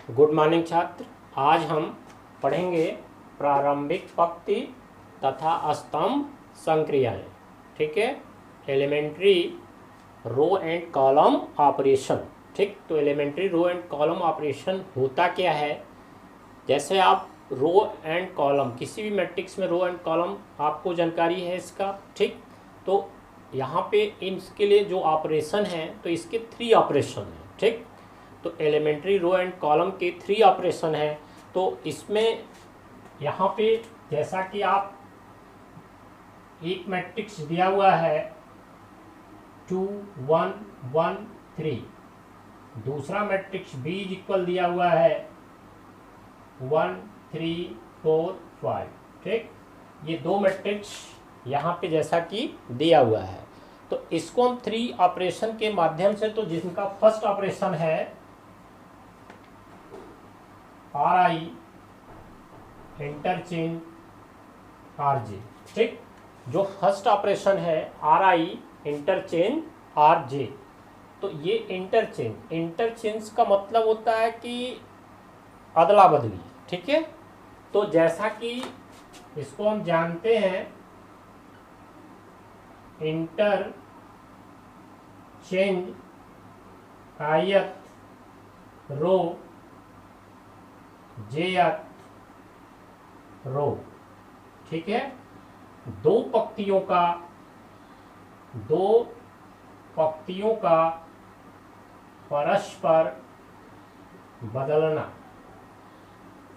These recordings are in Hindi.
गुड मॉर्निंग छात्र। आज हम पढ़ेंगे प्रारंभिक पंक्ति तथा स्तंभ संक्रियाएं। ठीक है, elementary row and column operation. ठीक, तो elementary row and column operation होता क्या है? जैसे आप रो एंड कॉलम, किसी भी मैट्रिक्स में रो एंड कॉलम आपको जानकारी है इसका। ठीक, तो यहाँ पे इसके लिए जो ऑपरेशन है तो इसके 3 ऑपरेशन हैं। ठीक, तो एलिमेंट्री रो एंड कॉलम के 3 ऑपरेशन है। तो इसमें यहाँ पे जैसा कि आप एक मैट्रिक्स दिया हुआ है 2 1 1 3, दूसरा मैट्रिक्स B इक्वल दिया हुआ है 1 3 4 5। ठीक, ये 2 मैट्रिक्स यहाँ पे जैसा कि दिया हुआ है, तो इसको हम 3 ऑपरेशन के माध्यम से, तो जिनका फर्स्ट ऑपरेशन है RI इंटरचेंज RJ। ठीक, जो फर्स्ट ऑपरेशन है RI इंटरचेंज RJ, तो ये इंटरचेंज का मतलब होता है कि अदला बदली। ठीक है, तो जैसा कि इसको हम जानते हैं इंटरचेंज आयत रो जेयत रो। ठीक है, दो पंक्तियों का परस्पर बदलना।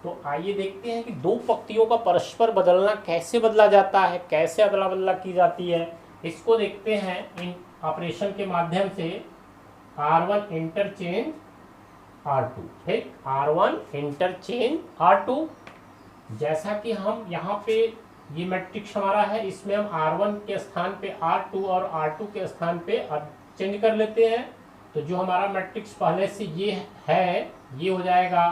तो आइए देखते हैं कि दो पंक्तियों का परस्पर बदलना कैसे बदला जाता है, कैसे अदला बदला की जाती है। इसको देखते हैं इन ऑपरेशन के माध्यम से। R1 interchange R2। ठीक, R1 इंटरचेंज R2। जैसा कि हम यहाँ पे ये मैट्रिक्स हमारा है, इसमें हम R1 के स्थान पे R2 और R2 के स्थान पे चेंज कर लेते हैं। तो जो हमारा मैट्रिक्स पहले से ये है, ये हो जाएगा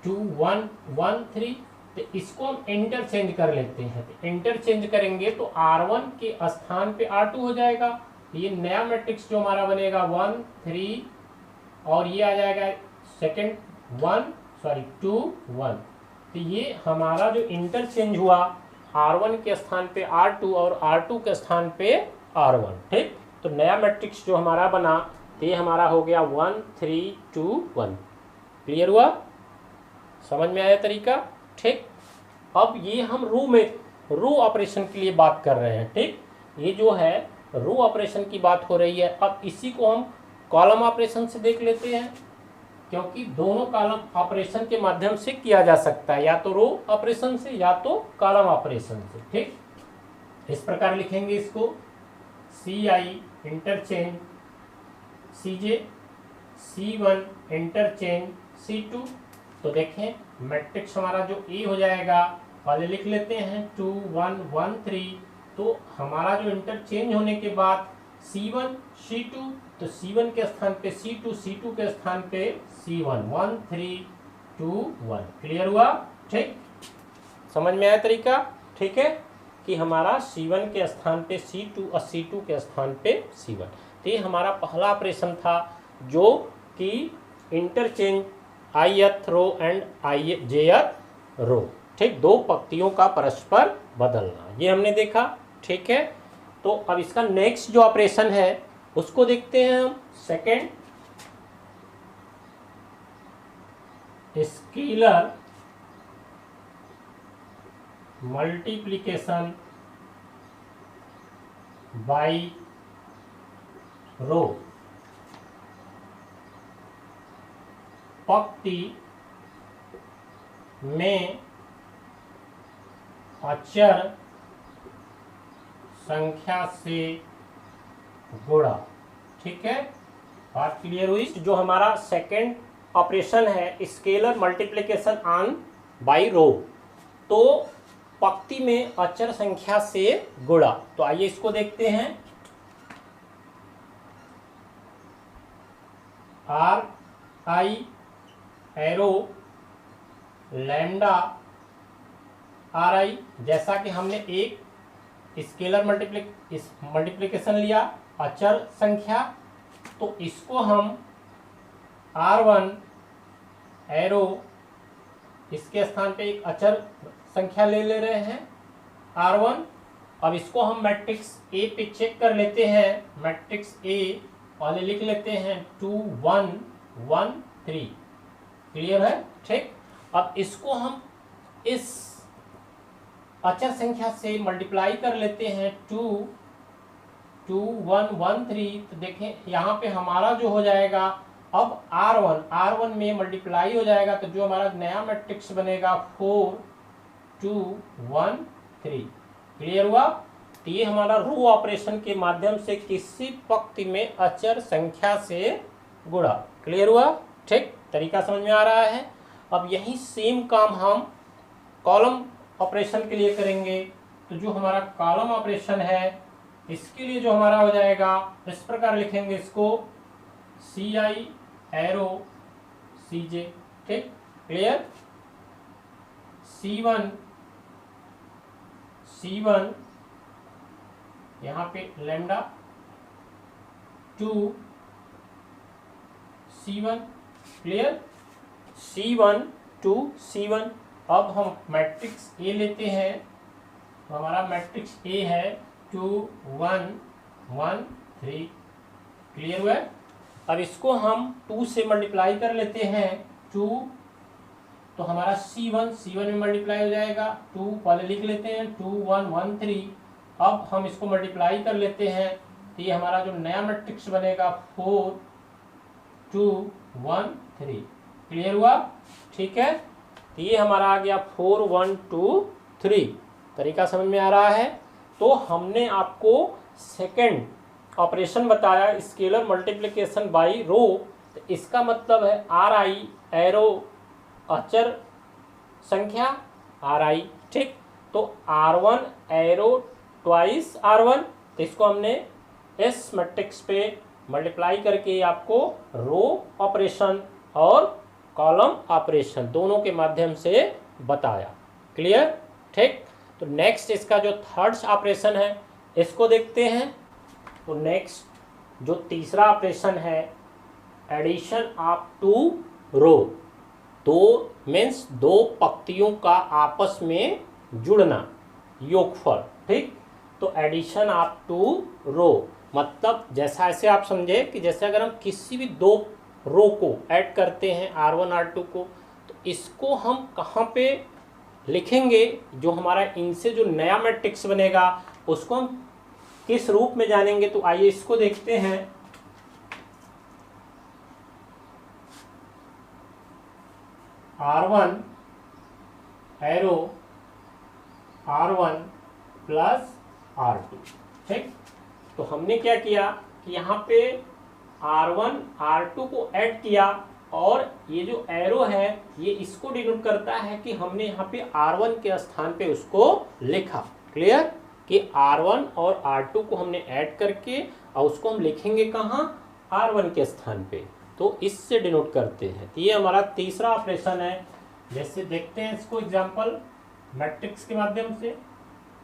2 1 1 3। तो इसको हम इंटरचेंज कर लेते हैं। तो इंटरचेंज करेंगे तो R1 के स्थान पे R2 हो जाएगा। तो ये नया मैट्रिक्स जो हमारा बनेगा 1 3, और ये आ जाएगा सेकेंड 2 1। तो ये हमारा जो इंटरचेंज हुआ R1 के स्थान पे R2 और R2 के स्थान पे R1। ठीक, तो नया मैट्रिक्स जो हमारा बना, तो ये हमारा हो गया 1 3 2 1। क्लियर हुआ? समझ में आया तरीका? ठीक, अब ये हम रो ऑपरेशन के लिए बात कर रहे हैं। ठीक, ये जो है रो ऑपरेशन की बात हो रही है। अब इसी को हम कॉलम ऑपरेशन से देख लेते हैं, क्योंकि दोनों कॉलम ऑपरेशन के माध्यम से किया जा सकता है, या तो रो ऑपरेशन से या तो कॉलम ऑपरेशन से। ठीक, इस प्रकार लिखेंगे इसको CI interchange CJ, C1 interchange C2। तो देखें मैट्रिक्स हमारा जो A हो जाएगा, पहले लिख लेते हैं 2 1 1 3। तो हमारा जो इंटरचेंज होने के बाद C1 C2, तो C1 के स्थान पे C2, C2 के स्थान पे C1 1 3 2 1। क्लियर हुआ? ठीक, समझ में आया तरीका? ठीक है, कि हमारा C1 के स्थान पे C2 और C2 के स्थान पे C1। तो ये हमारा पहला ऑपरेशन था, जो कि इंटरचेंज आयत रो एंड जेयत रो। ठीक, दो पंक्तियों का परस्पर बदलना, ये हमने देखा। ठीक है, तो अब इसका नेक्स्ट जो ऑपरेशन है उसको देखते हैं हम। सेकेंड, स्केलर मल्टीप्लिकेशन बाय रो। पंक्ति में अचर संख्या से गुणा। ठीक है, बात क्लियर हुई? जो हमारा सेकेंड ऑपरेशन है स्केलर मल्टीप्लिकेशन ऑन बाय रो, तो पंक्ति में अचर संख्या से गुणा। तो आइए इसको देखते हैं। RI एरो लैम्डा RI, जैसा कि हमने एक स्केलर मल्टीप्लिकेशन लिया अचर संख्या, तो इसको हम R1 एरो, इसके स्थान पे एक अचर संख्या ले रहे हैं R1। अब इसको हम मैट्रिक्स ए पे चेक कर लेते हैं। मैट्रिक्स ए पहले लिख लेते हैं 2 1 1 3। क्लियर है? ठीक। अब इसको हम इस अचर संख्या से मल्टीप्लाई कर लेते हैं 2 2 1 1 3। तो देखें यहाँ पे हमारा जो हो जाएगा अब R1 में मल्टीप्लाई हो जाएगा, तो जो हमारा नया मैट्रिक्स बनेगा 4 2 1 3। क्लियर हुआ? तो ये हमारा रो ऑपरेशन के माध्यम से किसी पंक्ति में अचर संख्या से गुणा। क्लियर हुआ? ठीक, तरीका समझ में आ रहा है। अब यही सेम काम हम कॉलम ऑपरेशन के लिए करेंगे। तो जो हमारा कॉलम ऑपरेशन है इसके लिए जो हमारा हो जाएगा इस प्रकार लिखेंगे इसको CI एरो CJ। ठीक, क्लियर? C1 यहाँ पे lambda 2 C1। Clear? C1 2 C1। अब हम मैट्रिक्स ए लेते हैं। तो हमारा मैट्रिक्स ए है 2 1 1 3। क्लियर हुआ? अब इसको हम 2 से मल्टीप्लाई कर लेते हैं 2, तो हमारा C1 में मल्टीप्लाई हो जाएगा 2। पहले लिख लेते हैं 2 1 1 3। अब हम इसको मल्टीप्लाई कर लेते हैं तो ये हमारा जो नया मैट्रिक्स बनेगा 4 2 1 3। क्लियर हुआ? ठीक है, तो ये हमारा आ गया 4 1 2 3। तरीका समझ में आ रहा है। तो हमने आपको सेकंड ऑपरेशन बताया स्केलर मल्टीप्लिकेशन बाय रो। तो इसका मतलब है RI एरो अचर संख्या RI। ठीक, तो R1 एरो ट्वाइस R1। तो इसको हमने इस मैट्रिक्स पे मल्टीप्लाई करके आपको रो ऑपरेशन और कॉलम ऑपरेशन दोनों के माध्यम से बताया। क्लियर? ठीक, तो नेक्स्ट इसका जो थर्ड ऑपरेशन है इसको देखते हैं। तो नेक्स्ट जो तीसरा ऑपरेशन है एडिशन ऑफ 2 रो। दो मीन्स 2 पंक्तियों का आपस में जुड़ना, योगफल। ठीक, तो एडिशन ऑफ 2 रो मतलब जैसा ऐसे आप समझे कि जैसे अगर हम किसी भी 2 रो को ऐड करते हैं R1 R2 को, तो इसको हम कहाँ पे लिखेंगे, जो हमारा इनसे जो नया मैट्रिक्स बनेगा उसको हम किस रूप में जानेंगे। तो आइए इसको देखते हैं। R1 arrow R1 plus R2। ठीक, तो हमने क्या किया कि यहाँ पे R1 R2 को ऐड किया और ये जो एरो है ये इसको डिनोट करता है कि हमने यहाँ पे R1 के स्थान पे उसको लिखा। क्लियर? कि R1 और R2 को हमने ऐड करके और उसको हम लिखेंगे कहाँ, R1 के स्थान पे। तो इससे डिनोट करते हैं। तो ये हमारा तीसरा ऑपरेशन है। जैसे देखते हैं इसको एग्जांपल मैट्रिक्स के माध्यम से।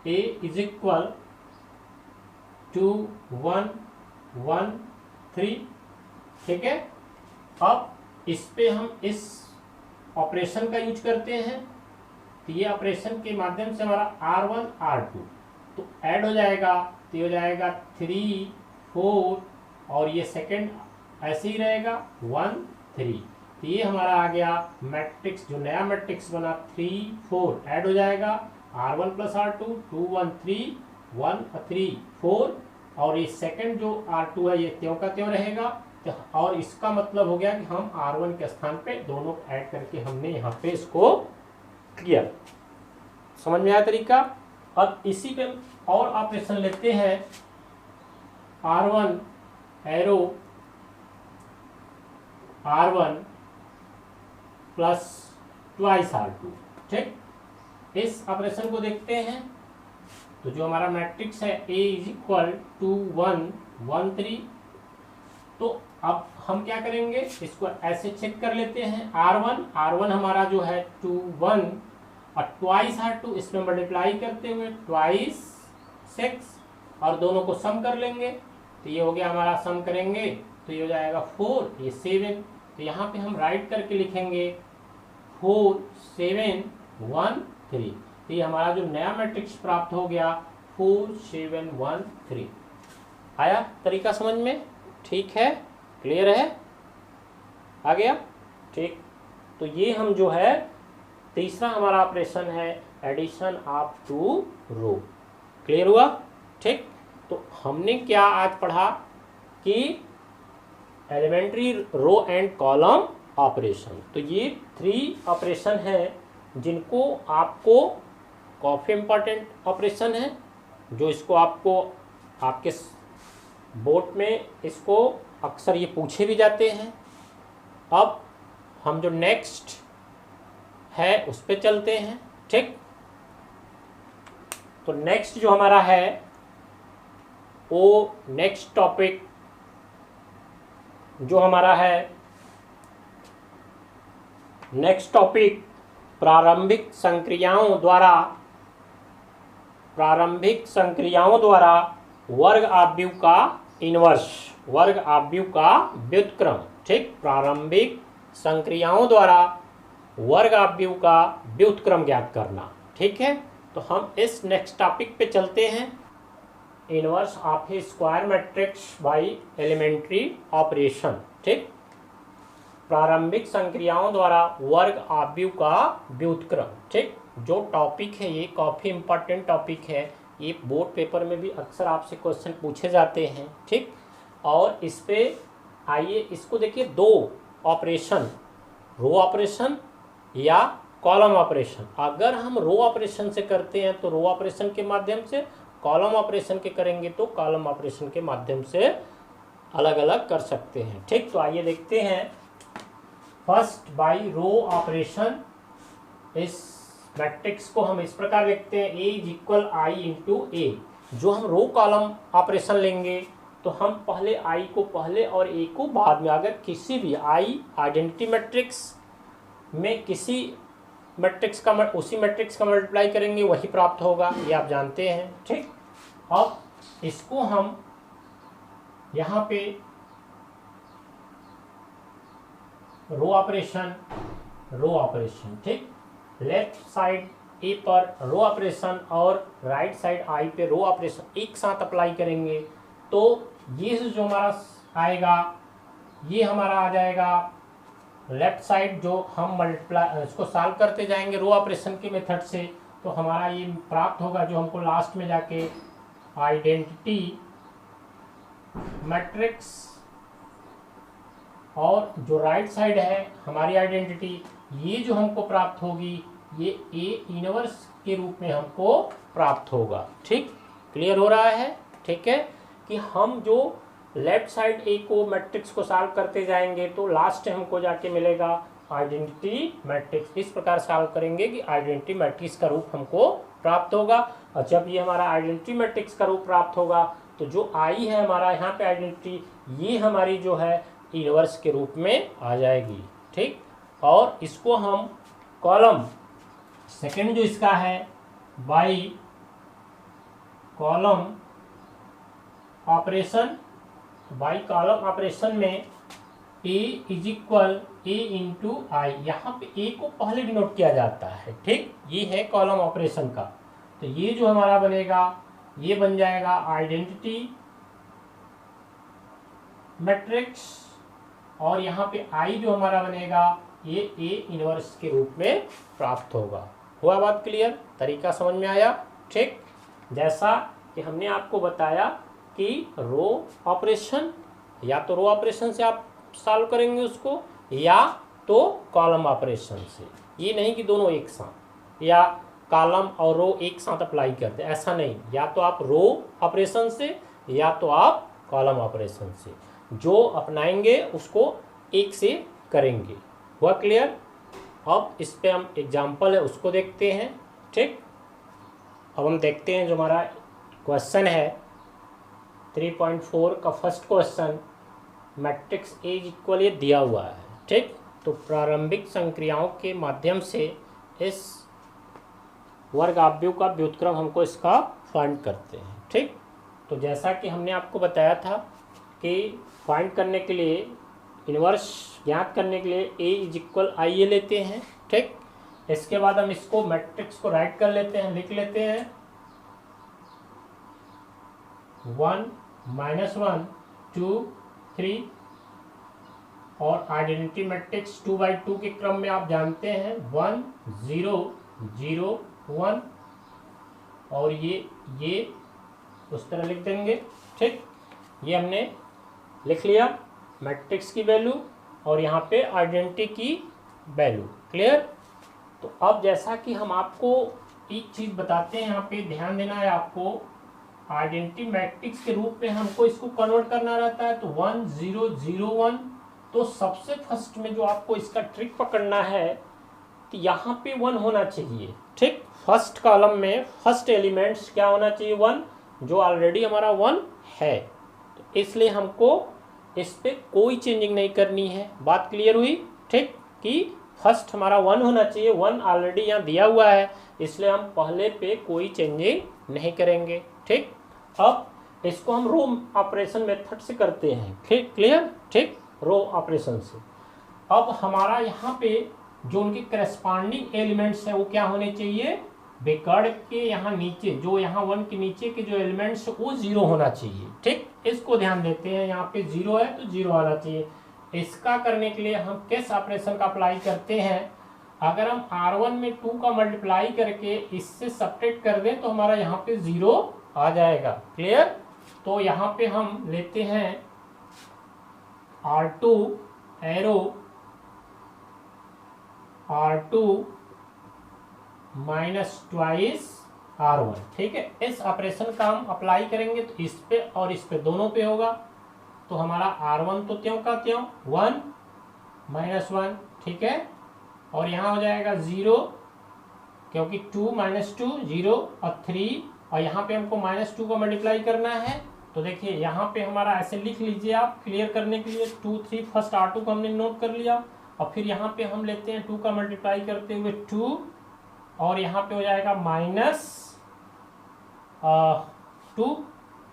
A is equal 2 1 1 3। ठीक है, अब इस पे हम इस ऑपरेशन का यूज करते हैं। तो ये ऑपरेशन के माध्यम से हमारा R1 R2 तो ऐड हो जाएगा। तो ये हो जाएगा 3 4 और ये सेकंड ऐसे ही रहेगा 1 3। तो ये हमारा आ गया मैट्रिक्स, जो नया मैट्रिक्स बना 3 4 ऐड हो जाएगा R1 प्लस R2 2 1 3 1 3 4 और ये सेकंड जो R2 है ये त्यों का त्यों रहेगा। और इसका मतलब हो गया कि हम R1 के स्थान पे दोनों ऐड करके हमने यहाँ पे इसको किया। समझ में आया तरीका? अब इसी पे और ऑपरेशन लेते हैं। R1 arrow R1 plus twice R2। ठीक, इस ऑपरेशन को देखते हैं। तो जो हमारा मैट्रिक्स है A इज इक्वल 2 1 1 3। तो अब हम क्या करेंगे, इसको ऐसे चेक कर लेते हैं। R1 हमारा जो है 2 1 और ट्वाइस R2 इसमें मल्टीप्लाई करते हुए ट्वाइस 6 और दोनों को सम कर लेंगे। तो ये हो गया हमारा, सम करेंगे तो ये हो जाएगा 4 ये 7। तो यहाँ पे हम राइट करके लिखेंगे 4713। तो ये हमारा जो नया मैट्रिक्स प्राप्त हो गया 4713। आया तरीका समझ में? ठीक है, क्लियर है, आ गया? ठीक। तो ये हम जो है तीसरा हमारा ऑपरेशन है addition of two row. Clear हुआ? ठीक। तो हमने क्या आज पढ़ा कि elementary row and column operation. तो ये 3 ऑपरेशन हैं जिनको आपको काफ़ी इम्पोर्टेंट ऑपरेशन है, जो इसको आपको आपके बोर्ड में इसको अक्सर ये पूछे भी जाते हैं। अब हम जो नेक्स्ट है उस पर चलते हैं। ठीक। तो नेक्स्ट जो हमारा है वो नेक्स्ट टॉपिक जो हमारा है नेक्स्ट टॉपिक प्रारंभिक संक्रियाओं द्वारा वर्ग आव्यूह का इनवर्स, वर्ग आव्यूह का व्युत्क्रम। ठीक। प्रारंभिक संक्रियाओं द्वारा वर्ग आव्यूह का व्युत्क्रम ज्ञात करना। ठीक है। तो हम इस नेक्स्ट टॉपिक पे चलते हैं, inverse of a square matrix by elementary operation. ठीक। प्रारंभिक संक्रियाओं द्वारा वर्ग आव्यूह का व्युत्क्रम। ठीक। जो टॉपिक है ये काफ़ी इंपॉर्टेंट टॉपिक है, ये बोर्ड पेपर में भी अक्सर आपसे क्वेश्चन पूछे जाते हैं। ठीक। और इस पे आइए इसको देखिए, 2 ऑपरेशन, रो ऑपरेशन या कॉलम ऑपरेशन। अगर हम रो ऑपरेशन से करते हैं तो रो ऑपरेशन के माध्यम से, कॉलम ऑपरेशन के करेंगे तो कॉलम ऑपरेशन के माध्यम से अलग अलग कर सकते हैं। ठीक। तो आइए देखते हैं फर्स्ट बाय रो ऑपरेशन। इस मैट्रिक्स को हम इस प्रकार लिखते हैं A is equal I into A। जो हम रो कॉलम ऑपरेशन लेंगे तो हम पहले I को पहले और A को बाद में, अगर किसी भी I आइडेंटिटी मैट्रिक्स में किसी मैट्रिक्स का उसी मैट्रिक्स का मल्टीप्लाई करेंगे वही प्राप्त होगा, ये आप जानते हैं। ठीक। अब इसको हम यहाँ पे रो ऑपरेशन। ठीक। लेफ्ट साइड ए पर रो ऑपरेशन और राइट साइड आई पे रो ऑपरेशन एक साथ अप्लाई करेंगे तो ये जो हमारा आएगा ये हमारा आ जाएगा लेफ्ट साइड, जो हम मल्टीप्लाई इसको सॉल्व करते जाएंगे रो ऑपरेशन के मेथड से, तो हमारा ये प्राप्त होगा जो हमको लास्ट में जाके आइडेंटिटी मैट्रिक्स, और जो राइट साइड है हमारी आइडेंटिटी, ये जो हमको प्राप्त होगी ये A इनवर्स के रूप में हमको प्राप्त होगा। ठीक। क्लियर हो रहा है? ठीक है, कि हम जो लेफ्ट साइड A को मैट्रिक्स को सॉल्व करते जाएंगे तो लास्ट हमको जाके मिलेगा आइडेंटिटी मैट्रिक्स। इस प्रकार सॉल्व करेंगे कि आइडेंटिटी मैट्रिक्स का रूप हमको प्राप्त होगा। और जब ये हमारा आइडेंटिटी मैट्रिक्स का रूप प्राप्त होगा तो जो आई है हमारा यहाँ पे आइडेंटिटी, ये हमारी जो है इनवर्स के रूप में आ जाएगी। ठीक। और इसको हम कॉलम सेकंड जो इसका है by column operation, by column operation में A is equal A into I, यहाँ पे A को पहले डिनोट किया जाता है। ठीक। ये है कॉलम ऑपरेशन का। तो ये जो हमारा बनेगा ये बन जाएगा आइडेंटिटी मैट्रिक्स, और यहाँ पे I जो हमारा बनेगा ये A इनवर्स के रूप में प्राप्त होगा। हुआ बात क्लियर? तरीका समझ में आया? ठीक। जैसा कि हमने आपको बताया कि रो ऑपरेशन, या तो रो ऑपरेशन से आप सॉल्व करेंगे उसको, या तो कॉलम ऑपरेशन से। ये नहीं कि दोनों एक साथ या कॉलम और रो एक साथ अप्लाई करते, ऐसा नहीं। या तो आप रो ऑपरेशन से या तो आप कॉलम ऑपरेशन से, जो अपनाएंगे उसको एक से करेंगे। हुआ क्लियर? अब इस पे हम एग्जाम्पल है उसको देखते हैं। ठीक। अब हम देखते हैं जो हमारा क्वेश्चन है 3.4 का first question, matrix A equal ये दिया हुआ है। ठीक। तो प्रारंभिक संक्रियाओं के माध्यम से इस वर्ग आव्यूह का व्युत्क्रम हमको इसका फाइंड करते हैं। ठीक। तो जैसा कि हमने आपको बताया था कि फाइंड करने के लिए इन्वर्स ज्ञात करने के लिए ए इज इक्वल आई ए लेते हैं, ठीक। इसके बाद हम इसको मैट्रिक्स को राइट कर लेते हैं, लिख लेते हैं 1 -1 2 3 और आइडेंटिटी मैट्रिक्स 2x2 के क्रम में आप जानते हैं 1 0 0 1 और ये उस तरह लिख देंगे, ठीक। ये हमने लिख लिया मैट्रिक्स की वैल्यू और यहाँ पे आइडेंटिटी की वैल्यू, क्लियर। तो अब जैसा कि हम आपको एक चीज़ बताते हैं, यहाँ पे ध्यान देना है आपको, आइडेंटिटी मैट्रिक्स के रूप में हमको इसको कन्वर्ट करना रहता है। तो 1 0 0 1, तो सबसे फर्स्ट में जो आपको इसका ट्रिक पकड़ना है तो यहाँ पे 1 होना चाहिए, ठीक। फर्स्ट कॉलम में फर्स्ट एलिमेंट्स क्या होना चाहिए 1, जो ऑलरेडी हमारा 1 है, तो इसलिए हमको इस पे कोई चेंजिंग नहीं करनी है। बात क्लियर हुई, ठीक, कि फर्स्ट हमारा 1 होना चाहिए, 1 ऑलरेडी यहाँ दिया हुआ है, इसलिए हम पहले पे कोई चेंजिंग नहीं करेंगे, ठीक। अब इसको हम रो ऑपरेशन मेथड से करते हैं, ठीक, क्लियर, ठीक, रो ऑपरेशन से। अब हमारा यहाँ पे जो उनके करस्पॉन्डिंग एलिमेंट्स हैं वो क्या होने चाहिए, बेकर्ड के यहाँ नीचे, जो यहाँ 1 के नीचे के जो एलिमेंट्स वो 0 होना चाहिए, ठीक। इसको ध्यान देते हैं, यहाँ पे 0 है तो 0 आना चाहिए। इसका करने के लिए हम किस ऑपरेशन का अप्लाई करते हैं, अगर हम R1 में 2 का मल्टीप्लाई करके इससे सब्ट्रैक्ट कर दें तो हमारा यहाँ पे 0 आ जाएगा, क्लियर। तो यहाँ पे हम लेते हैं R2 एरो R2 -2 R1, ठीक है। इस ऑपरेशन का हम अप्लाई करेंगे तो इस पे और इस पे दोनों पे होगा, तो हमारा R1 तो त्यों का त्यों 1 -1, ठीक है, और यहाँ हो जाएगा 0 क्योंकि 2 -2 0 और 3, और यहाँ पे हमको -2 का मल्टीप्लाई करना है। तो देखिए यहाँ पे हमारा ऐसे लिख लीजिए आप क्लियर करने के लिए 2 3, फर्स्ट R2 को हमने नोट कर लिया और फिर यहाँ पे हम लेते हैं 2 का मल्टीप्लाई करते हुए 2 और यहाँ पे हो जाएगा -2,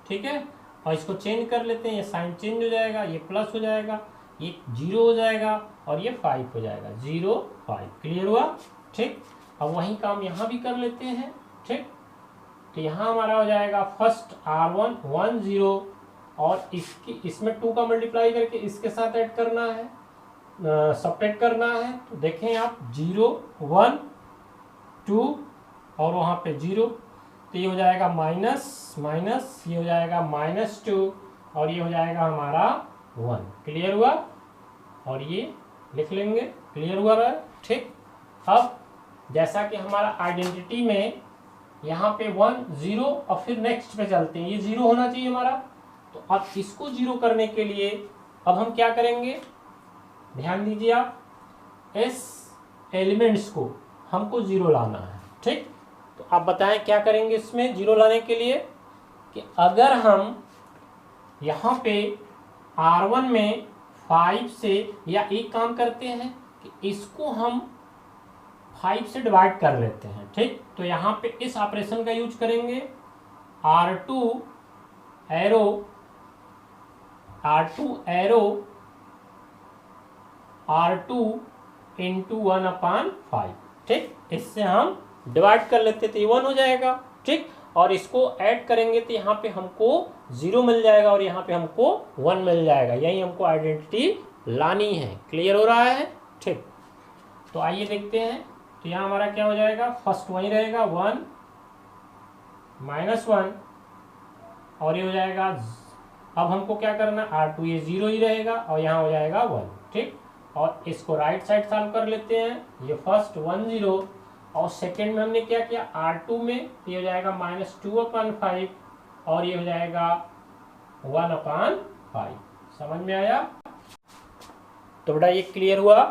ठीक है, और इसको चेंज कर लेते हैं, ये साइन चेंज हो जाएगा, ये प्लस हो जाएगा, ये 0 हो जाएगा और ये 5 हो जाएगा, 0 5, क्लियर हुआ, ठीक। अब वही काम यहाँ भी कर लेते हैं, ठीक। तो यहाँ हमारा हो जाएगा फर्स्ट R1 1 0 और इसमें 2 का मल्टीप्लाई करके इसके साथ ऐड करना है, सब्ट्रैक्ट करना है। तो देखें आप 0 1 2 और वहाँ पे 0, तो ये हो जाएगा माइनस माइनस, ये हो जाएगा -2 और ये हो जाएगा हमारा 1, क्लियर हुआ, और ये लिख लेंगे, क्लियर हुआ रहा, ठीक। अब जैसा कि हमारा आइडेंटिटी में यहाँ पे 1 0 और फिर नेक्स्ट पे चलते हैं, ये 0 होना चाहिए हमारा। तो अब इसको 0 करने के लिए अब हम क्या करेंगे, ध्यान दीजिए आप, इस एलिमेंट्स को हमको 0 लाना है, ठीक। तो आप बताएं क्या करेंगे इसमें 0 लाने के लिए, कि अगर हम यहाँ पे R1 में 5 से, या एक काम करते हैं कि इसको हम 5 से डिवाइड कर लेते हैं, ठीक। तो यहाँ पे इस ऑपरेशन का यूज करेंगे, R2 एरो R2 इंटू 1/5, ठीक। इससे हम डिवाइड कर लेते थे, 1 हो जाएगा, ठीक। और इसको ऐड करेंगे तो यहाँ पे हमको 0 मिल जाएगा और यहाँ पे हमको 1 मिल जाएगा, यही हमको आइडेंटिटी लानी है, क्लियर हो रहा है, ठीक। तो आइए देखते हैं, तो यहाँ हमारा क्या हो जाएगा, फर्स्ट वही रहेगा 1 -1 और ये हो जाएगा, अब हमको क्या करना, R2 ये 0 ही रहेगा और यहाँ हो जाएगा 1, ठीक। और इसको राइट साइड सॉल्व कर लेते हैं, ये फर्स्ट 1 0 और सेकेंड में हमने क्या किया, R2 में ये हो जाएगा -2/5 और ये हो जाएगा 1/5, समझ में आया। तो बेटा ये क्लियर हुआ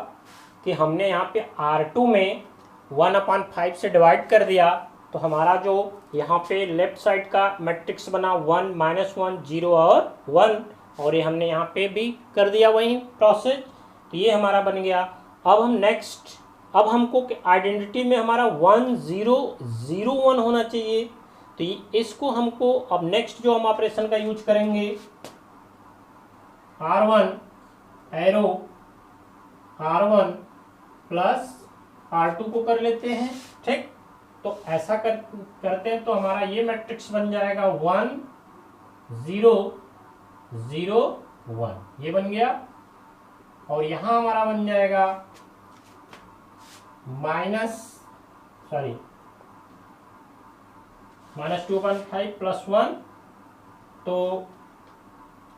कि हमने यहाँ पे R2 में 1/5 से डिवाइड कर दिया, तो हमारा जो यहाँ पे लेफ्ट साइड का मैट्रिक्स बना 1 -1 0 और 1, और ये हमने यहाँ पे भी कर दिया वही प्रोसेस, तो ये हमारा बन गया। अब हम नेक्स्ट, अब हमको आइडेंटिटी में हमारा 1 0 0 1 होना चाहिए, तो इसको हमको अब नेक्स्ट जो हम ऑपरेशन का यूज करेंगे, R1 arrow R1 plus R2 को कर लेते हैं। ठीक, तो ऐसा करते हैं तो हमारा ये मैट्रिक्स बन जाएगा 1 0 0 1, ये बन गया। और यहां हमारा बन जाएगा -2/5 प्लस 1, तो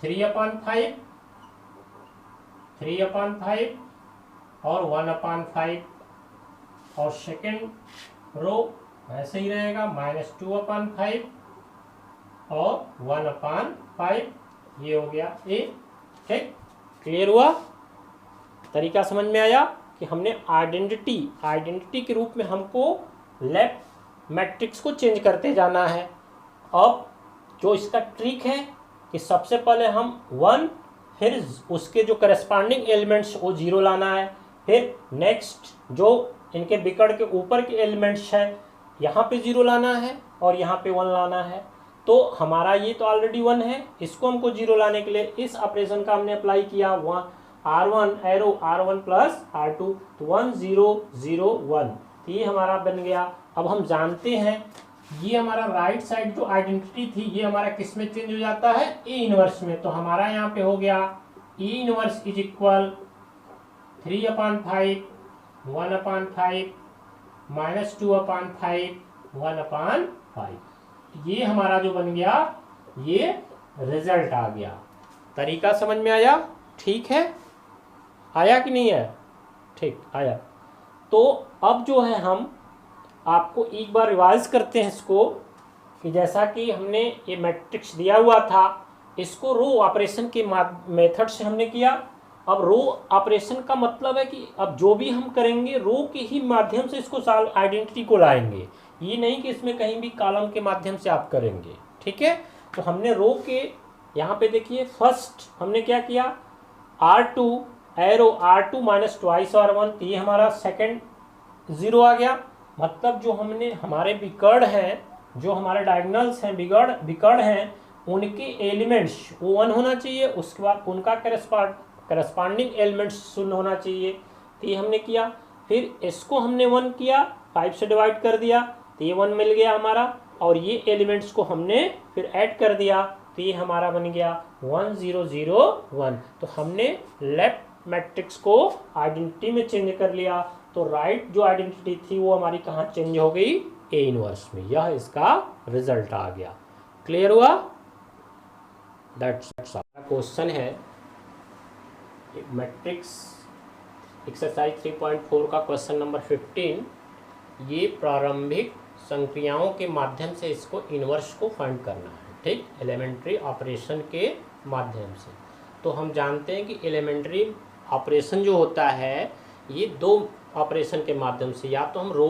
3/5 और 1/5, और सेकेंड रो ऐसे ही रहेगा -2/5 और 1/5, ये हो गया ए। ठीक, क्लियर हुआ? तरीका समझ में आया कि हमने आइडेंटिटी के रूप में हमको लेफ्ट मैट्रिक्स को चेंज करते जाना है। अब जो इसका ट्रिक है कि सबसे पहले हम 1, फिर उसके जो करस्पॉन्डिंग एलिमेंट्स वो 0 लाना है, फिर नेक्स्ट जो इनके बिकड़ के ऊपर के एलिमेंट्स है यहाँ पे 0 लाना है और यहाँ पे 1 लाना है। तो हमारा ये तो ऑलरेडी 1 है, इसको हमको 0 लाने के लिए इस ऑपरेशन का हमने अप्लाई किया, R1 arrow R1 plus R2, तो 1 0 0 1, ये हमारा बन गया। अब हम जानते हैं ये हमारा राइट साइड जो आइडेंटिटी थी ये हमारा किस में चेंज हो जाता है, ए इनवर्स में। तो हमारा यहाँ पे हो गया ए इनवर्स इज इक्वल 3/5 1/5 -2/5 1/5, ये हमारा जो बन गया ये रिजल्ट आ गया। तरीका समझ में आया? ठीक है, आया कि नहीं है? ठीक, आया। तो अब जो है हम आपको एक बार रिवाइज करते हैं इसको, कि जैसा कि हमने ये मैट्रिक्स दिया हुआ था इसको रो ऑपरेशन के मेथड से हमने किया। अब रो ऑपरेशन का मतलब है कि अब जो भी हम करेंगे रो के ही माध्यम से इसको सॉल्व आइडेंटिटी को लाएंगे, ये नहीं कि इसमें कहीं भी कॉलम के माध्यम से आप करेंगे। ठीक है, तो हमने रो के यहाँ पे देखिए फर्स्ट हमने क्या किया, R2 arrow R2 minus twice R1, तो ये हमारा सेकेंड 0 आ गया। मतलब जो हमने हमारे बिकर्ड हैं, जो हमारे डायगोनल्स हैं, बिकर्ड हैं, उनके एलिमेंट्स वो 1 होना चाहिए, उसके बाद उनका करस्पॉन्डिंग एलिमेंट्स 0 होना चाहिए, तो ये हमने किया। फिर इसको हमने 1 किया, 5 से डिवाइड कर दिया, तो ये 1 मिल गया हमारा, और ये एलिमेंट्स को हमने फिर ऐड कर दिया, तो ये हमारा बन गया 1 0 0 1। तो हमने लेफ्ट मैट्रिक्स को आइडेंटिटी में चेंज कर लिया, तो राइट जो आइडेंटिटी थी वो हमारी कहाँ चेंज हो गई, ए इनवर्स में। यह इसका रिजल्ट आ गया। क्लियर हुआ? दैट्स क्वेश्चन है मैट्रिक्स एक्सरसाइज 3.4 का क्वेश्चन नंबर 15। ये प्रारंभिक संक्रियाओं के माध्यम से इसको इनवर्स को फाइंड करना है। ठीक, एलिमेंट्री ऑपरेशन के माध्यम से। तो हम जानते हैं कि एलिमेंट्री ऑपरेशन जो होता है ये 2 ऑपरेशन के माध्यम से, या तो हम रो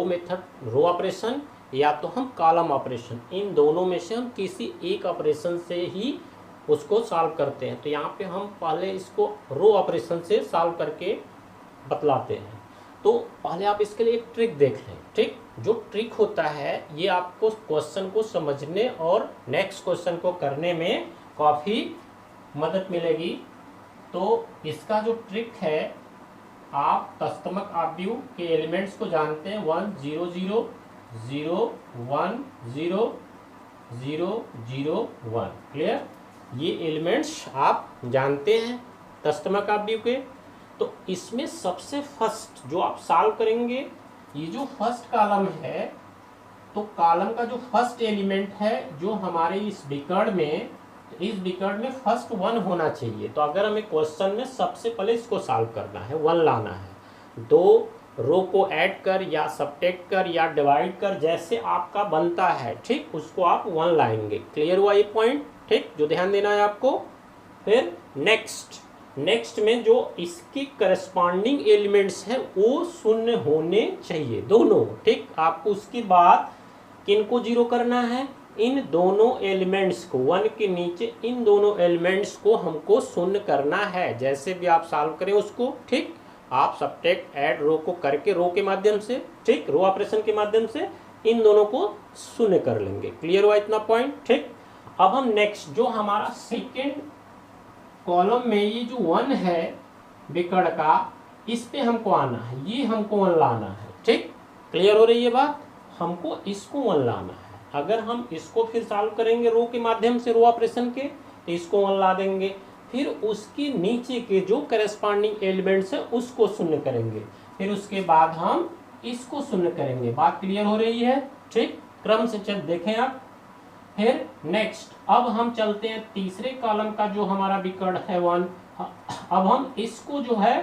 ऑपरेशन या तो हम कॉलम ऑपरेशन, इन दोनों में से हम किसी एक ऑपरेशन से ही उसको सॉल्व करते हैं। तो यहाँ पे हम पहले इसको रो ऑपरेशन से सॉल्व करके बतलाते हैं। तो पहले आप इसके लिए एक ट्रिक देख लें। ठीक, जो ट्रिक होता है ये आपको क्वेश्चन को समझने और नेक्स्ट क्वेश्चन को करने में काफ़ी मदद मिलेगी। तो इसका जो ट्रिक है, आप तस्तमक आव्यूह के एलिमेंट्स को जानते हैं, 1 0 0 0 1 0 0 0 1। क्लियर? ये एलिमेंट्स आप जानते हैं तस्तमक आव्यूह के। तो इसमें सबसे फर्स्ट जो आप सॉल्व करेंगे, ये जो फर्स्ट कॉलम है, तो कॉलम का जो फर्स्ट एलिमेंट है जो हमारे इस बिकर्ड में फर्स्ट 1 होना चाहिए। तो अगर हमें क्वेश्चन में सबसे पहले इसको सॉल्व करना है, 1 लाना है, 2 रो को ऐड कर या सब्ट्रैक्ट कर या डिवाइड कर, जैसे आपका बनता है, ठीक, उसको आप 1 लाएंगे। क्लियर हुआ ये पॉइंट? ठीक, जो ध्यान देना है आपको। फिर नेक्स्ट में जो इसकी करस्पॉन्डिंग एलिमेंट्स हैं वो 0 होने चाहिए दोनों। ठीक, आपको उसके बाद किनको 0 करना है, इन दोनों एलिमेंट्स को, 1 के नीचे इन दोनों एलिमेंट्स को हमको 0 करना है। जैसे भी आप सॉल्व करें उसको, ठीक, आप सब्ट्रैक्ट ऐड रो को करके रो के माध्यम से, ठीक, रो ऑपरेशन के माध्यम से इन दोनों को 0 कर लेंगे। क्लियर हुआ इतना पॉइंट? ठीक, अब हम नेक्स्ट जो हमारा सेकेंड कॉलम में ये जो 1 है, विकर्ण का, इस पे हमको आना है, ये हमको 1 लाना है। ठीक, क्लियर हो रही है बात? हमको इसको 1 लाना है। अगर हम इसको फिर सॉल्व करेंगे रो के माध्यम से, रो ऑपरेशन के, तो इसको 1 ला देंगे, फिर उसके नीचे के जो करस्पॉन्डिंग एलिमेंट्स है उसको शून्य करेंगे, फिर उसके बाद हम इसको शून्य करेंगे। बात क्लियर हो रही है? ठीक, क्रम से चल देखें आप। फिर नेक्स्ट अब हम चलते हैं तीसरे कॉलम का जो हमारा विकर्ण है 1, अब हम इसको जो है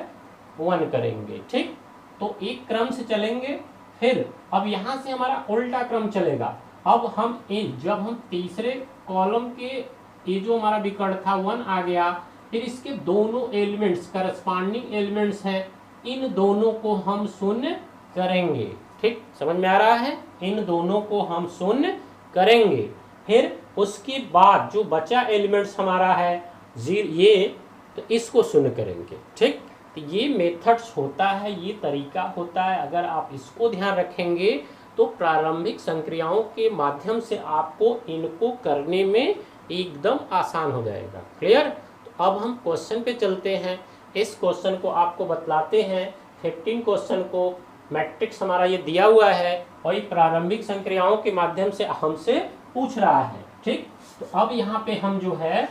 1 करेंगे। ठीक, तो एक क्रम से चलेंगे, फिर अब यहां से हमारा उल्टा क्रम चलेगा। अब हम जब हम तीसरे कॉलम के ये जो हमारा विकर्ण था 1 आ गया, फिर इसके दोनों एलिमेंट्स करस्पॉन्डिंग एलिमेंट्स हैं, इन दोनों को हम शून्य करेंगे। ठीक, समझ में आ रहा है? इन दोनों को हम शून्य करेंगे, फिर उसके बाद जो बचा एलिमेंट्स हमारा है ये, तो इसको शून्य करेंगे। ठीक, तो ये मेथड्स होता है, ये तरीका होता है। अगर आप इसको ध्यान रखेंगे तो प्रारंभिक संक्रियाओं के माध्यम से आपको इनको करने में एकदम आसान हो जाएगा। क्लियर? तो अब हम क्वेश्चन पे चलते हैं। इस क्वेश्चन को आपको बतलाते हैं। 15 क्वेश्चन को मैट्रिक्स हमारा ये दिया हुआ है और ये प्रारंभिक संक्रियाओं के माध्यम से हमसे पूछ रहा है। ठीक, तो अब यहाँ पे हम जो है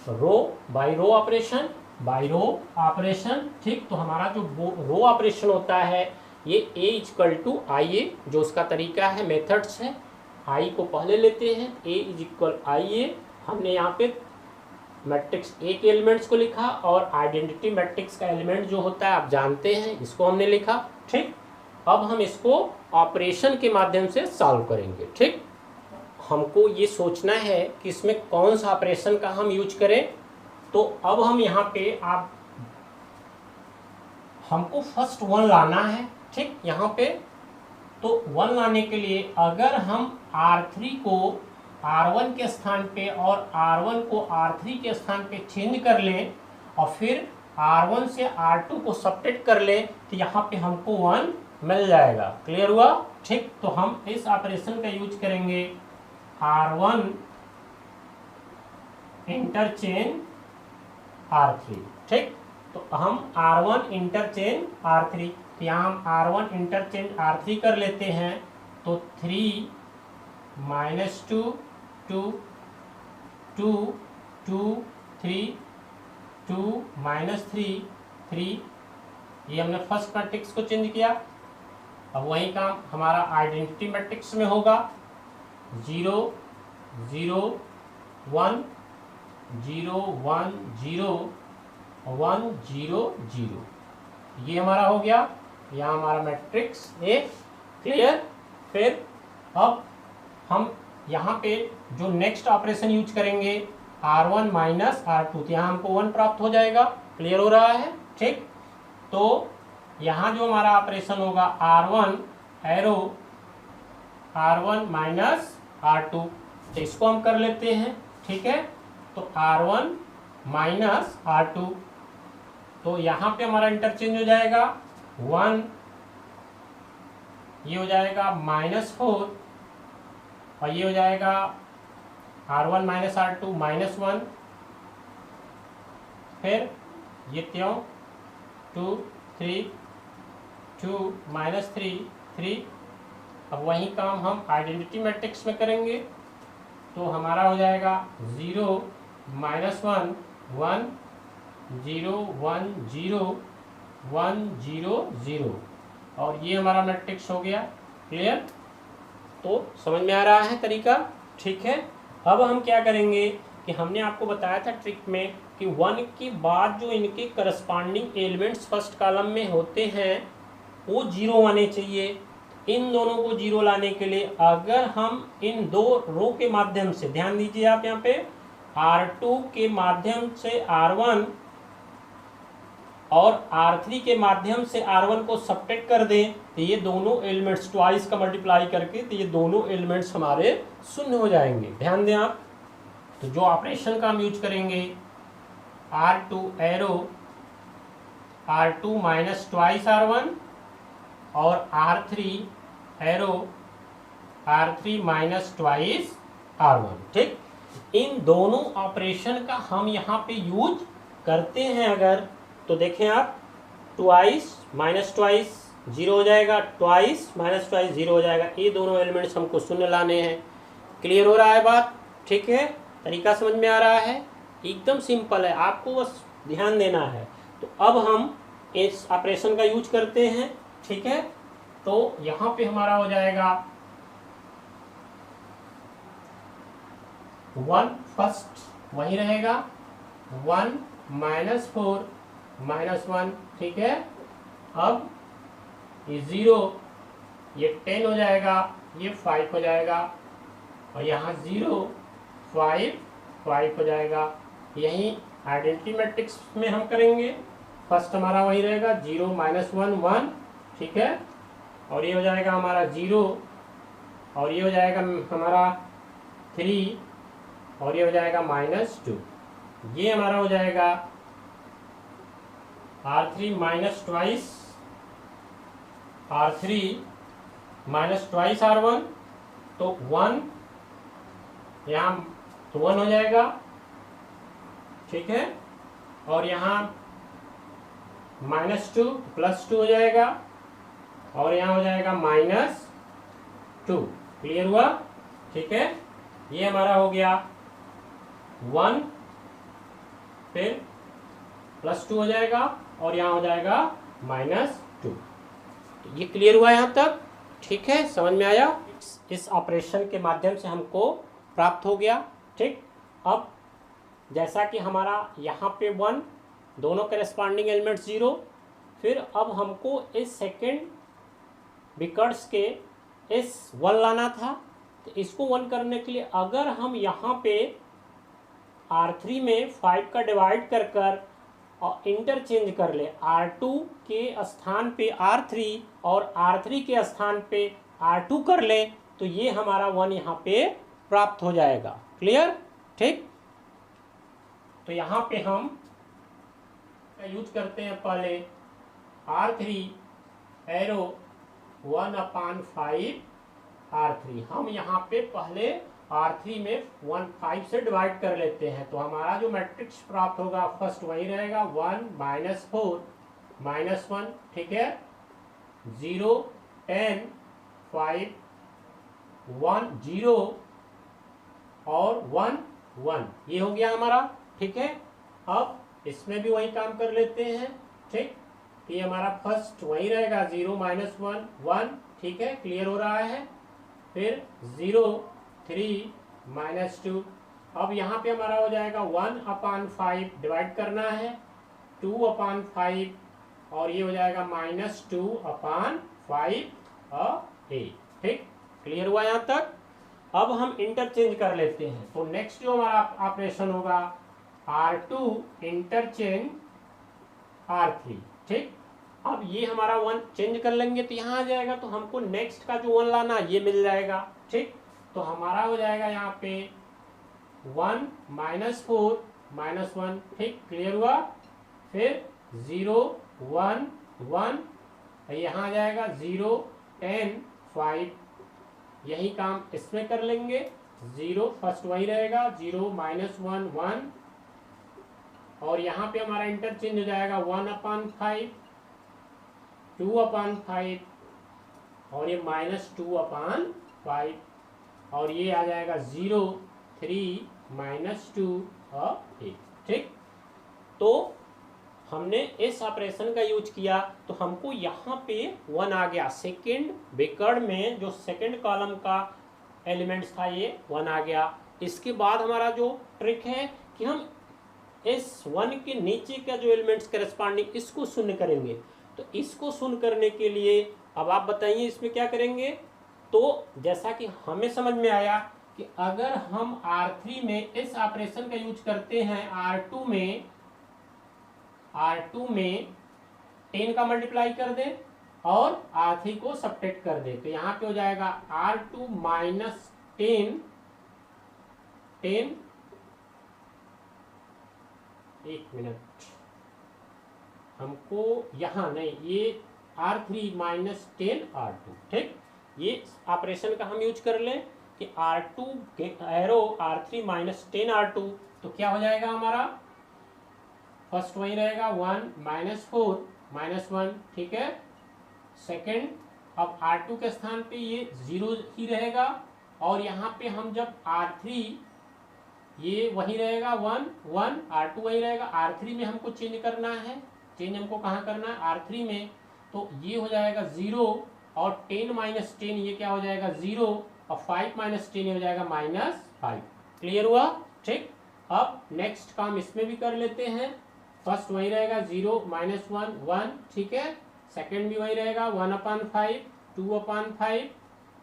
रो बाय रो ऑपरेशन, ठीक, तो हमारा जो रो ऑपरेशन होता है ये A = IA, जो उसका तरीका है, मेथड्स है। I को पहले लेते हैं, A = IA, हमने यहाँ पे मैट्रिक्स A के एलिमेंट्स को लिखा और आइडेंटिटी मैट्रिक्स का एलिमेंट जो होता है आप जानते हैं, इसको हमने लिखा। ठीक, अब हम इसको ऑपरेशन के माध्यम से सॉल्व करेंगे। ठीक, हमको ये सोचना है कि इसमें कौन सा ऑपरेशन का हम यूज करें। तो अब हम यहाँ पे हमको फर्स्ट 1 लाना है। ठीक, यहाँ पे तो 1 लाने के लिए अगर हम R3 को R1 के स्थान पे और R1 को R3 के स्थान पे चेंज कर लें और फिर R1 से R2 को सब्ट्रैक्ट कर लें, तो यहाँ पे हमको 1 मिल जाएगा। क्लियर हुआ? ठीक, तो हम इस ऑपरेशन का यूज करेंगे, R1 इंटरचेंज R3। ठीक, तो हम R1 इंटरचेंज R3, यहाँ हम R1 इंटरचेंज R3 कर लेते हैं, तो 3 - 2 2 2 2 3 2 -3 3, ये हमने फर्स्ट मैट्रिक्स को चेंज किया। अब वही काम हमारा आइडेंटिटी मैट्रिक्स में होगा, 0 0 1 0 1 0 1 0 0, ये हमारा हो गया। यहाँ हमारा मैट्रिक्स A। क्लियर? फिर अब हम यहाँ पे जो नेक्स्ट ऑपरेशन यूज करेंगे, R1 - R2, तो यहाँ हमको 1 प्राप्त हो जाएगा। क्लियर हो रहा है? ठीक, तो यहाँ जो हमारा ऑपरेशन होगा R1 एरो R1 - R2, तो इसको हम कर लेते हैं। ठीक है, तो R1 - R2, तो यहाँ पे हमारा इंटरचेंज हो जाएगा 1, ये हो जाएगा -4 और ये हो जाएगा R1 - R2 -1, फिर ये त्यों 2 3 2 -3 3। अब वही काम हम आइडेंटिटी मैट्रिक्स में करेंगे, तो हमारा हो जाएगा 0 -1 1 0 1 0 1 0 0, और ये हमारा मैट्रिक्स हो गया। क्लियर? तो समझ में आ रहा है तरीका? ठीक है, अब हम क्या करेंगे कि हमने आपको बताया था ट्रिक में कि 1 के बाद जो इनके करस्पॉन्डिंग एलिमेंट्स फर्स्ट कॉलम में होते हैं वो 0 आने चाहिए। इन दोनों को 0 लाने के लिए अगर हम इन दो रो के माध्यम से, ध्यान दीजिए आप यहाँ पे, R2 के माध्यम से R1 और R3 के माध्यम से R1 को सब्ट्रैक्ट कर दें, तो ये दोनों एलिमेंट्स ट्वाइस का मल्टीप्लाई करके, तो ये दोनों एलिमेंट्स हमारे शून्य हो जाएंगे। ध्यान दें आप। तो जो ऑपरेशन का हम यूज करेंगे, R2 arrow R2 - twice R1 और R3 arrow R3 - twice R1। ठीक, इन दोनों ऑपरेशन का हम यहाँ पे यूज करते हैं अगर, तो देखें आप, ट्वाइस माइनस ट्वाइस जीरो हो जाएगा, ट्वाइस माइनस ट्वाइस जीरो हो जाएगा। ये दोनों एलिमेंट्स हमको शून्य लाने हैं। क्लियर हो रहा है बात? ठीक है, तरीका समझ में आ रहा है? एकदम सिंपल है, आपको बस ध्यान देना है। तो अब हम इस ऑपरेशन का यूज करते हैं। ठीक है, तो यहाँ पे हमारा हो जाएगा 1 फर्स्ट वही रहेगा, 1 माइनस 4 माइनस 1। ठीक है, अब ये 0, ये 10 हो जाएगा, ये 5 हो जाएगा, और यहाँ 0 5 5 हो जाएगा। यही आइडेंटिटी मैट्रिक्स में हम करेंगे। फर्स्ट हमारा वही रहेगा, 0 माइनस 1 1। ठीक है, और ये हो जाएगा हमारा 0, और ये हो जाएगा हमारा 3, और ये हो जाएगा माइनस 2। ये हमारा हो जाएगा R3 minus twice R3 minus twice R1, तो 1 यहाँ तो 1 हो जाएगा। ठीक है, और यहाँ माइनस 2 प्लस 2 हो जाएगा, और यहाँ हो जाएगा माइनस 2। क्लियर हुआ? ठीक है, ये हमारा हो गया 1, फिर प्लस 2 हो जाएगा, और यहाँ हो जाएगा माइनस 2। तो ये क्लियर हुआ यहाँ तक? ठीक है, समझ में आया? इस ऑपरेशन के माध्यम से हमको प्राप्त हो गया। ठीक, अब जैसा कि हमारा यहाँ पे 1, दोनों करेस्पॉन्डिंग एलिमेंट 0, फिर अब हमको इस सेकेंड विकर्ड्स के इस 1 लाना था। तो इसको 1 करने के लिए अगर हम यहाँ पे R3 में 5 का डिवाइड कर कर और इंटरचेंज कर ले, R2 के स्थान पे R3 और R3 के स्थान पे R2 कर ले, तो ये हमारा 1 यहाँ पे प्राप्त हो जाएगा। क्लियर? ठीक, तो यहाँ पे हम यूज करते हैं पहले R3 एरो 1/5 R3। हम यहाँ पे पहले R3 में 5 से डिवाइड कर लेते हैं, तो हमारा जो मैट्रिक्स प्राप्त होगा फर्स्ट वही रहेगा, 1 माइनस 4 माइनस 1। ठीक है, 0 10 5 1 0 और 1 1, ये हो गया हमारा। ठीक है, अब इसमें भी वही काम कर लेते हैं। ठीक, ये हमारा फर्स्ट वही रहेगा, 0 माइनस 1 1। ठीक है, क्लियर हो रहा है? फिर 0 3 माइनस 2। अब यहाँ पे हमारा हो जाएगा 1/5 डिवाइड करना है, 2/5, और ये हो जाएगा माइनस 2/5 ठीक, क्लियर हुआ यहाँ तक? अब हम इंटरचेंज कर लेते हैं। तो नेक्स्ट जो हमारा ऑपरेशन होगा R2 इंटरचेंज R3। ठीक, अब ये हमारा 1 चेंज कर लेंगे तो यहाँ आ जाएगा, तो हमको नेक्स्ट का जो 1 लाना ये मिल जाएगा। ठीक, तो हमारा हो जाएगा यहाँ पे 1 माइनस 4 माइनस 1। ठीक, क्लियर हुआ? फिर 0 1 1, यहाँ आ जाएगा 0 10 5। यही काम इसमें कर लेंगे, 0 फर्स्ट वही रहेगा, 0 माइनस 1 1, और यहाँ पे हमारा इंटरचेंज हो जाएगा 1/5 2/5, और ये माइनस 2/5, और ये आ जाएगा 0 3 माइनस 2 और 8। ठीक, तो हमने इस ऑपरेशन का यूज किया, तो हमको यहाँ पे 1 आ गया। सेकेंड विकर्ड में जो सेकेंड कॉलम का एलिमेंट्स था ये 1 आ गया। इसके बाद हमारा जो ट्रिक है कि हम इस 1 के नीचे का जो एलिमेंट्स करस्पॉन्डिंग इसको शून्य करेंगे। तो इसको शून्य करने के लिए अब आप बताइए इसमें क्या करेंगे। तो जैसा कि हमें समझ में आया कि अगर हम R3 में इस ऑपरेशन का यूज करते हैं, R2 में 10 का मल्टीप्लाई कर दें और R3 को सब्ट्रैक्ट कर दें, तो यहाँ पे हो जाएगा R2 माइनस 10 एक मिनट, हमको यहाँ नहीं, ये R3 माइनस 10 R2। ठीक, ये ऑपरेशन का हम यूज कर लें कि R2 arrow R3 minus 10 R2, तो क्या हो जाएगा हमारा फर्स्ट वही रहेगा 1 -4 -1, ठीक है। सेकेंड, अब R2 के स्थान पे ये 0 ही रहेगा, और यहाँ पे हम जब R3, ये वही रहेगा 1 1, R2 वही रहेगा। R3 में हमको चेंज करना है, चेंज हमको कहाँ करना है, R3 में। तो ये हो जाएगा 0, और 10 - 10 ये क्या हो जाएगा 0, और 5 - 10 हो जाएगा -5। क्लियर हुआ, ठीक। अब नेक्स्ट काम इसमें भी कर लेते हैं। फर्स्ट वही रहेगा 0 -1 1, ठीक है। सेकेंड भी वही रहेगा 1/5 2/5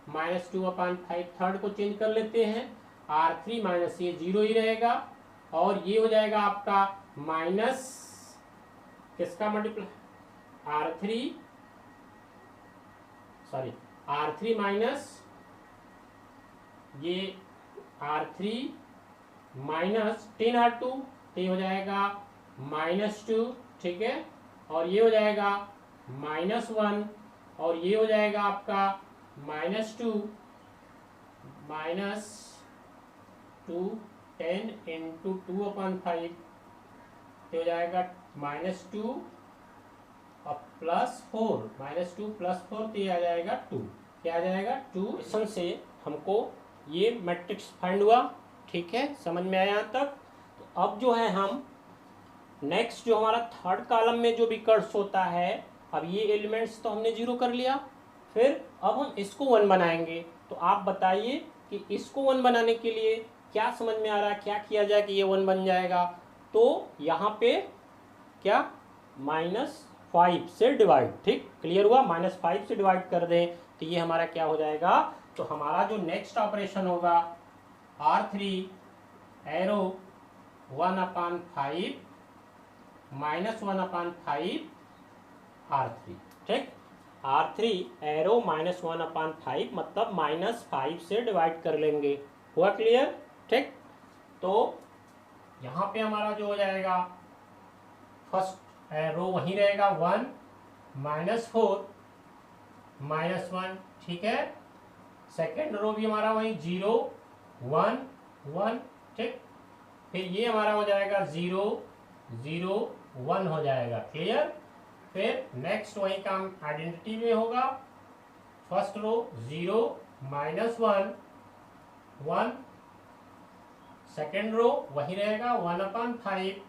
-2/5। थर्ड को चेंज कर लेते हैं, R3 माइनस ये 0 ही रहेगा, और ये हो जाएगा आपका माइनस किसका मल्टीप्लाई, R3 माइनस ये R3 माइनस 10R2, तो ये हो जाएगा -2, ठीक है। और ये हो जाएगा -1, और ये हो जाएगा आपका -2 -2 10 × 2/5, तो हो जाएगा -2 और +4, -2 +4, तो ये आ जाएगा 2। क्या आ जाएगा 2। इक्वेशन से हमको ये मैट्रिक्स फाइंड हुआ, ठीक है, समझ में आया यहाँ तक। तो अब जो है हम नेक्स्ट जो हमारा थर्ड कॉलम में जो विकर्ष होता है, अब ये एलिमेंट्स तो हमने 0 कर लिया, फिर अब हम इसको 1 बनाएंगे। तो आप बताइए कि इसको 1 बनाने के लिए क्या समझ में आ रहा है, क्या किया जाए कि ये 1 बन जाएगा। तो यहाँ पे क्या -5 से डिवाइड, ठीक, क्लियर हुआ, -5 से डिवाइड कर दें तो ये हमारा क्या हो जाएगा। तो हमारा जो नेक्स्ट ऑपरेशन होगा R3 एरो 1/5 -1/5 R3, ठीक। R3 एरो -1/5 मतलब -5 से डिवाइड कर लेंगे। हुआ क्लियर, ठीक। तो यहाँ पे हमारा जो हो जाएगा फर्स्ट रो वही रहेगा 1 -4 -1, ठीक है। सेकेंड रो भी हमारा वही 0 1 1, ठीक। फिर ये हमारा हो जाएगा 0 0 1 हो जाएगा, क्लियर। फिर नेक्स्ट वही काम आइडेंटिटी में होगा, फर्स्ट रो 0 -1 1, सेकेंड रो वही रहेगा 1/5,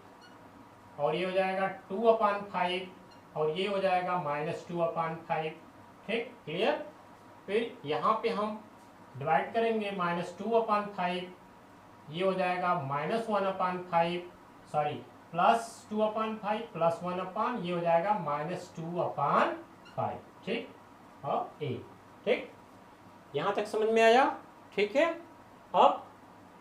और ये हो जाएगा 2/5, और ये हो जाएगा -2/5, ठीक, क्लियर। फिर यहाँ पे हम डिवाइड करेंगे -2/5, ये हो जाएगा -1/5, सॉरी +2/5 +1/, ये हो जाएगा -2/5, ठीक, और a, ठीक। यहाँ तक समझ में आया, ठीक है। अब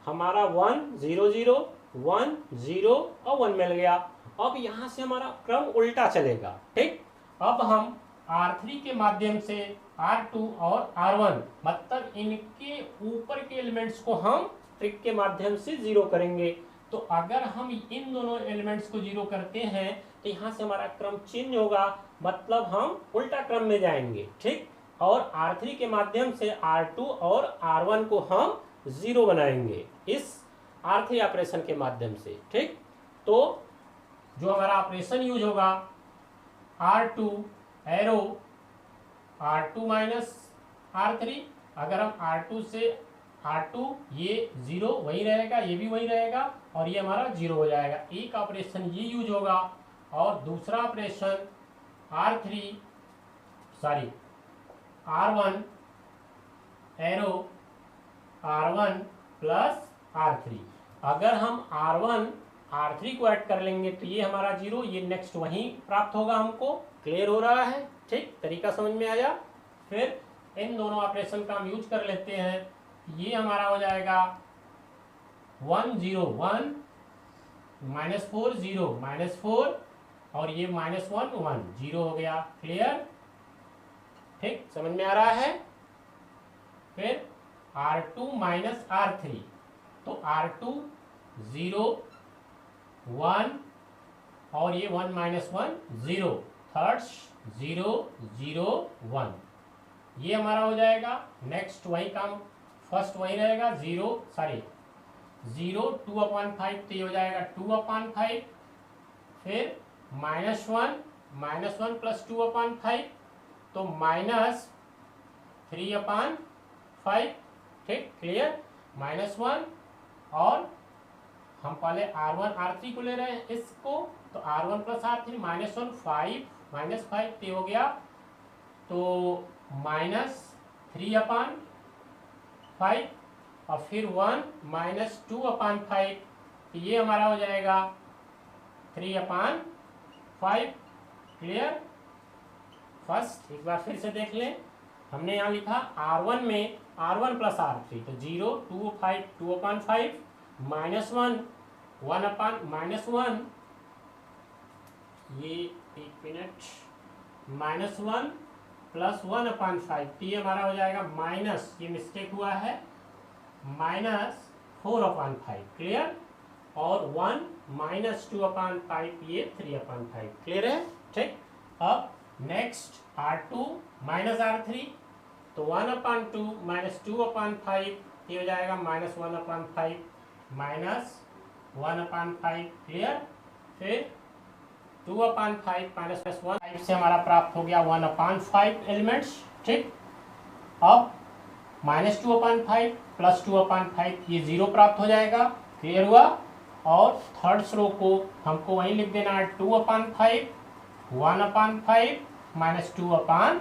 हमारा 1 0 0 1 0 और 1 मिल गया। अब यहाँ से हमारा क्रम उल्टा चलेगा, ठीक। अब हम R3 के माध्यम से R2 और R1 मतलब इनके ऊपर के एलिमेंट्स को हम ट्रिक के माध्यम से 0 करेंगे। तो अगर हम इन दोनों एलिमेंट्स को 0 करते हैं तो यहाँ से हमारा क्रम चेंज होगा, मतलब हम उल्टा क्रम में जाएंगे, ठीक। और R3 के माध्यम से R2 और R1 को हम 0 बनाएंगे इस R3 ऑपरेशन के माध्यम से, ठीक। तो जो हमारा ऑपरेशन यूज होगा R2 एरो R2 -R3, अगर हम R2 से R2 ये 0 वही रहेगा, ये भी वही रहेगा, और ये हमारा 0 हो जाएगा। एक ऑपरेशन ये यूज होगा, और दूसरा operation R1 arrow R1 + R3। अगर हम R1 R3 को ऐड कर लेंगे तो ये हमारा 0, ये नेक्स्ट वहीं प्राप्त होगा हमको। क्लियर हो रहा है, ठीक, तरीका समझ में आया। फिर इन दोनों ऑपरेशन का हम यूज कर लेते हैं, ये हमारा हो जाएगा 1 0 1 -4 0 -4, और ये -1 1 0 हो गया, क्लियर, ठीक, समझ में आ रहा है। फिर R2 -R3, तो R2 0 1, और ये 1 -1 0, थर्ड्स 0 0 1, ये हमारा हो जाएगा। नेक्स्ट वही काम, फर्स्ट वही रहेगा 0 2/5, तो ये हो जाएगा 2/5। फिर -1 प्लस 2/5 तो -3/5। ठीक, क्लियर। -1 और हम पहले R1 R3 को ले रहे हैं इसको, तो R1 प्लस R3 -1 5 तो हो गया तो -3/5 और फिर 1 -2/5 ये हमारा हो जाएगा 3/5। क्लियर। फर्स्ट एक बार फिर से देख लें, हमने यहाँ लिखा R1 में R1 प्लस R3 तो 0 2/5 2/5 -1 1/1 ये एक मिनट -1 प्लस 1/5 तो ये हमारा हो जाएगा माइनस, ये मिस्टेक हुआ है, -4/5। क्लियर। और 1 -2/5 ये 3/5। क्लियर है। ठीक। अब नेक्स्ट R2 माइनस R3 तो 1/2 -2/5 ये हो जाएगा -1/5 -1/5। क्लियर। फिर 2/5 -1 से हमारा प्राप्त हो गया 1/5 एलिमेंट्स। ठीक। अब -2/5 प्लस 2/5 ये 0 प्राप्त हो जाएगा। क्लियर हुआ। और थर्ड रो को हमको वहीं लिख देना है 2/5 1/5 -2/5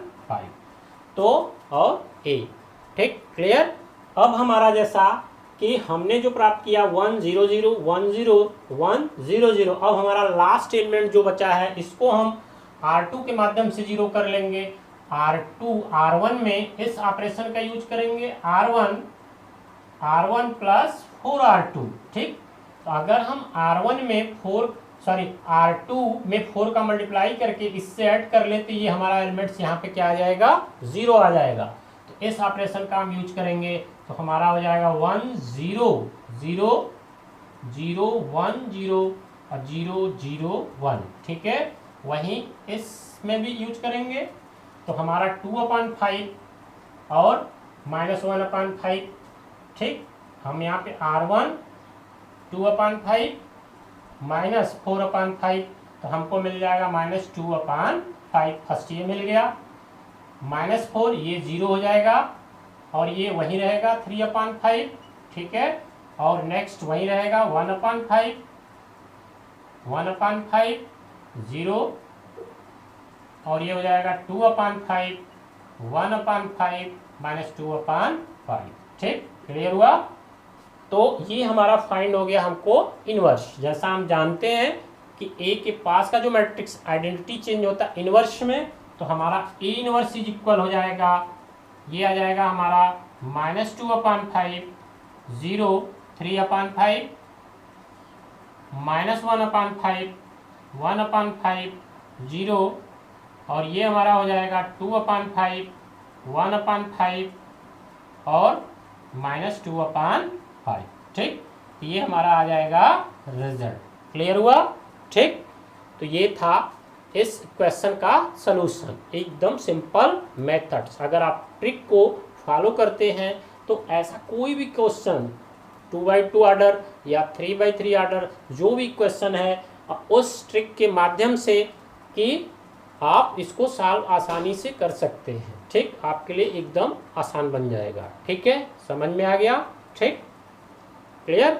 तो और a। ठीक, क्लियर। अब हमारा जैसा कि हमने जो प्राप्त किया 1 0 0 1 0 1 0 0, अब हमारा लास्ट एलिमेंट जो बचा है इसको हम R2 के माध्यम से 0 कर लेंगे। R1 में इस ऑपरेशन का यूज करेंगे R1 प्लस 4R2। ठीक। तो अगर हम R2 में 4 का मल्टीप्लाई करके इससे ऐड कर लेते ये हमारा एलिमेंट्स यहाँ पे क्या आ जाएगा 0 आ जाएगा। तो इस ऑपरेशन का हम यूज करेंगे तो हमारा हो जाएगा 1 0 0 0 1 0 और 0 0 1। ठीक है। वहीं इसमें भी यूज करेंगे तो हमारा 2/5 और -1/5। ठीक। हम यहाँ पे R1 2/5 -4/5 तो हमको मिल जाएगा -2/5। फर्स्ट ये मिल गया, -4 ये 0 हो जाएगा और ये वहीं रहेगा 3/5। ठीक है। और नेक्स्ट वहीं रहेगा 1/5 0 और ये हो जाएगा 2/5 1/5 -2/5। ठीक, क्लियर हुआ। तो ये हमारा फाइंड हो गया हमको इनवर्स। जैसा हम जानते हैं कि A के पास का जो मैट्रिक्स आइडेंटिटी चेंज होता है इनवर्स में, तो हमारा A इनवर्स इज इक्वल हो जाएगा, ये आ जाएगा हमारा -2/5 0 3/5 -1/5 1/5 0 और ये हमारा हो जाएगा 2/5 1/5 और -2/5। ठीक, ये हमारा आ जाएगा रिजल्ट। क्लियर हुआ। ठीक। तो ये था इस क्वेश्चन का सलूशन, एकदम सिंपल मेथड्स। अगर आप ट्रिक को फॉलो करते हैं तो ऐसा कोई भी क्वेश्चन 2x2 ऑर्डर या 3x3 ऑर्डर जो भी क्वेश्चन है उस ट्रिक के माध्यम से कि आप इसको सॉल्व आसानी से कर सकते हैं। ठीक, आपके लिए एकदम आसान बन जाएगा। ठीक है, समझ में आ गया। ठीक, क्लियर।